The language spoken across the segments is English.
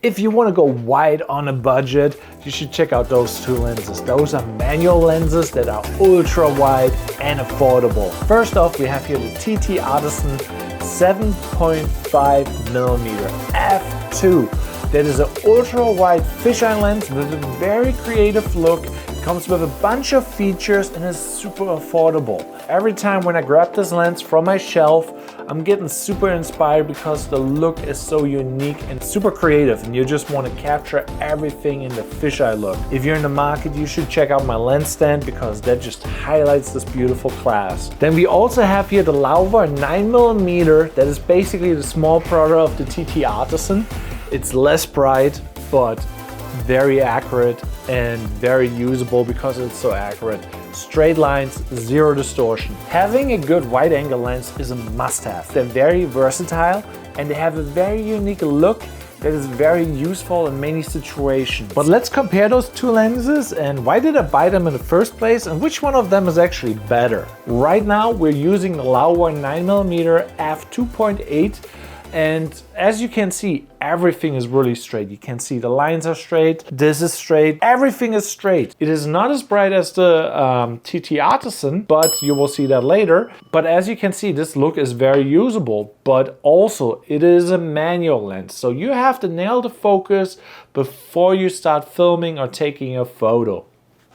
If you want to go wide on a budget, you should check out those two lenses. Those are manual lenses that are ultra wide and affordable. First off, we have here the ttartisan 7.5mm f2. That is an ultra wide fisheye lens with a very creative look. It comes with a bunch of features and is super affordable. Every time when I grab this lens from my shelf, I'm getting super inspired because the look is so unique and super creative, and you just want to capture everything in the fisheye look. If you're in the market, you should check out my lens stand because that just highlights this beautiful class. Then we also have here the Loawa 9mm. That is basically the small brother of the ttartisan. It's less bright, but very accurate and very usable because it's so accurate. Straight lines, zero distortion. Having a good wide angle lens is a must-have. They're very versatile and they have a very unique look that is very useful in many situations. But let's compare those two lenses and why did I buy them in the first place and which one of them is actually better. Right now we're using the Loawa 9mm f2.8. And as you can see, everything is really straight. You can see the lines are straight, this is straight, everything is straight. It is not as bright as the ttartisan, but you will see that later. But as you can see, this look is very usable, but also it is a manual lens. So you have to nail the focus before you start filming or taking a photo.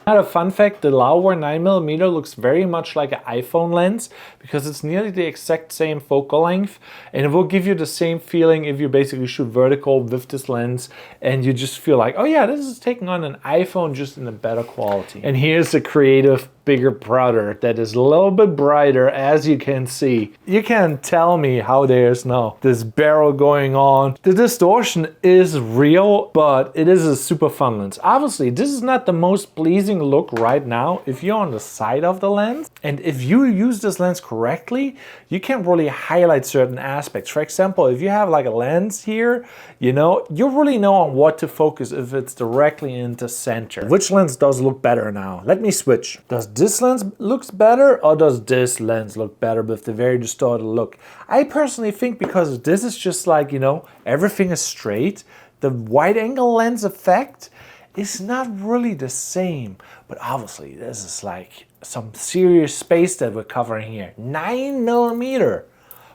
Another fun fact, the Loawa 9mm looks very much like an iPhone lens because it's nearly the exact same focal length, and it will give you the same feeling if you basically shoot vertical with this lens and you just feel like, oh yeah, this is taking on an iPhone just in a better quality. And here's the creative bigger brother that is a little bit brighter, as you can see. You can't tell me how there's no this barrel going on. The distortion is real, but it is a super fun lens. Obviously, this is not the most pleasing look right now if you're on the side of the lens, and if you use this lens correctly, you can really highlight certain aspects. For example, if you have like a lens here, you know, you really know on what to focus if it's directly into center. Which lens does look better now? Let me switch. Does this lens looks better or does this lens look better with the very distorted look? I personally think because this is just like, you know, everything is straight, the wide angle lens effect is not really the same. But obviously this is like some serious space that we're covering here. 9mm.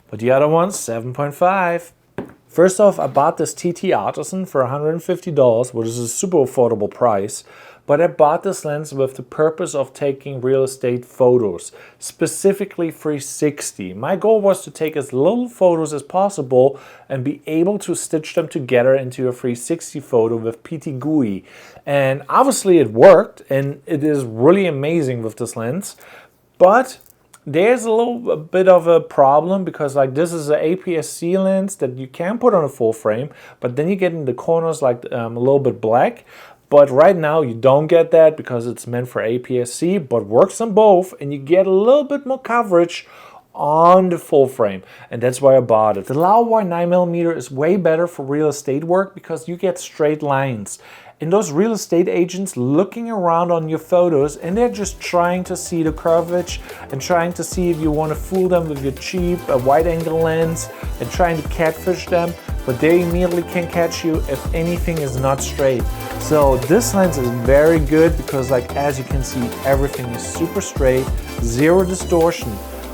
But the other one's 7.5. First off, I bought this ttartisan for $150, which is a super affordable price. But I bought this lens with the purpose of taking real estate photos, specifically 360. My goal was to take as little photos as possible and be able to stitch them together into a 360 photo with PT GUI. And obviously it worked, and it is really amazing with this lens. But there's a little bit of a problem because like this is an APS-C lens that you can put on a full frame, but then you get in the corners like a little bit black. But right now you don't get that because it's meant for APS-C, but works on both, and you get a little bit more coverage on the full frame, and that's why I bought it. The Loawa 9mm is way better for real estate work because you get straight lines. And those real estate agents looking around on your photos, and they're just trying to see the curvature and trying to see if you want to fool them with your cheap wide angle lens and trying to catfish them, but they immediately can catch you if anything is not straight. So this lens is very good because like as you can see, everything is super straight, zero distortion.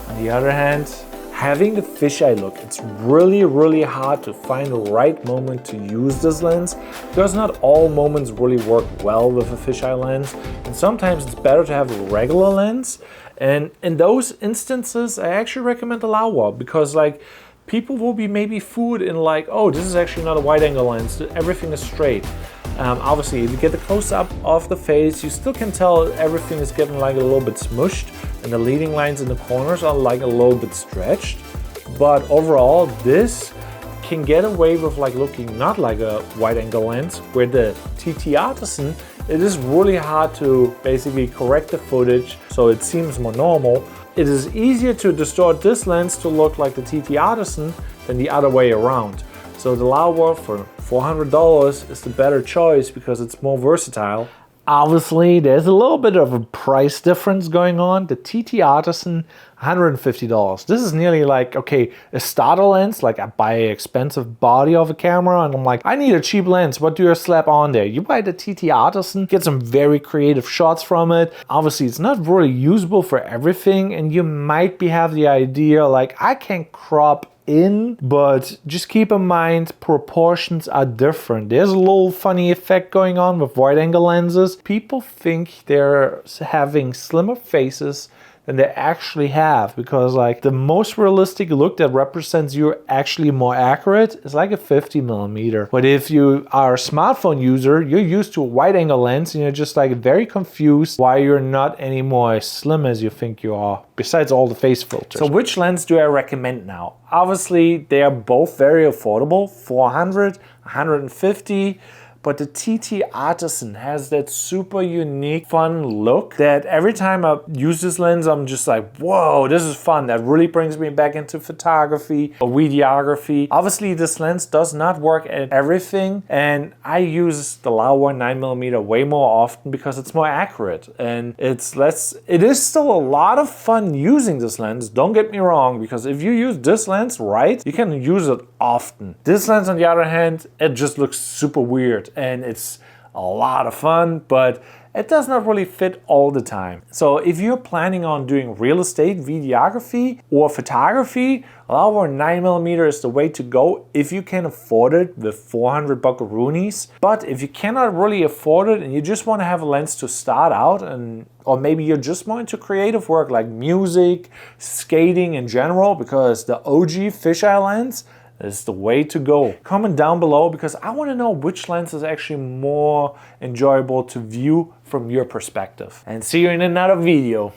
On the other hand, having the fisheye look, it's really hard to find the right moment to use this lens because not all moments really work well with a fisheye lens, and sometimes it's better to have a regular lens. And in those instances, I actually recommend the Loawa because like people will be maybe fooled in like, oh, this is actually not a wide angle lens, everything is straight. Obviously, if you get the close-up of the face, you still can tell everything is getting like a little bit smushed and the leading lines in the corners are like a little bit stretched. But overall, this can get away with like looking not like a wide angle lens, where the ttartisan, it is really hard to basically correct the footage so it seems more normal. It is easier to distort this lens to look like the ttartisan than the other way around. So the Loawa for $400 is the better choice because it's more versatile. Obviously, there's a little bit of a price difference going on. The ttartisan, $150. This is nearly like, okay, a starter lens, like I buy an expensive body of a camera and I'm like, I need a cheap lens. What do I slap on there? You buy the ttartisan, get some very creative shots from it. Obviously, it's not really usable for everything, and you might have the idea like, I can crop in, but just keep in mind proportions are different. There's a little funny effect going on with wide angle lenses. People think they're having slimmer faces than they actually have, because like the most realistic look that represents you're actually more accurate is like a 50mm. But if you are a smartphone user, you're used to a wide angle lens and you're just like very confused why you're not any more as slim as you think you are, besides all the face filters. So which lens do I recommend now? Obviously, they are both very affordable, 400, 150. But the ttartisan has that super unique, fun look that every time I use this lens, I'm just like, whoa, this is fun. That really brings me back into photography or videography. Obviously, this lens does not work at everything, and I use the Loawa 9mm way more often because it's more accurate and it's less. It is still a lot of fun using this lens, don't get me wrong, because if you use this lens right, you can use it often. This lens, on the other hand, it just looks super weird. And it's a lot of fun, but it does not really fit all the time. So if you're planning on doing real estate, videography, or photography, Loawa 9mm is the way to go if you can afford it with 400 buckaroonies. But if you cannot really afford it and you just want to have a lens to start out, or maybe you're just more into creative work like music, skating in general, because the OG fisheye lens is the way to go. Comment down below, because I want to know which lens is actually more enjoyable to view from your perspective. And see you in another video.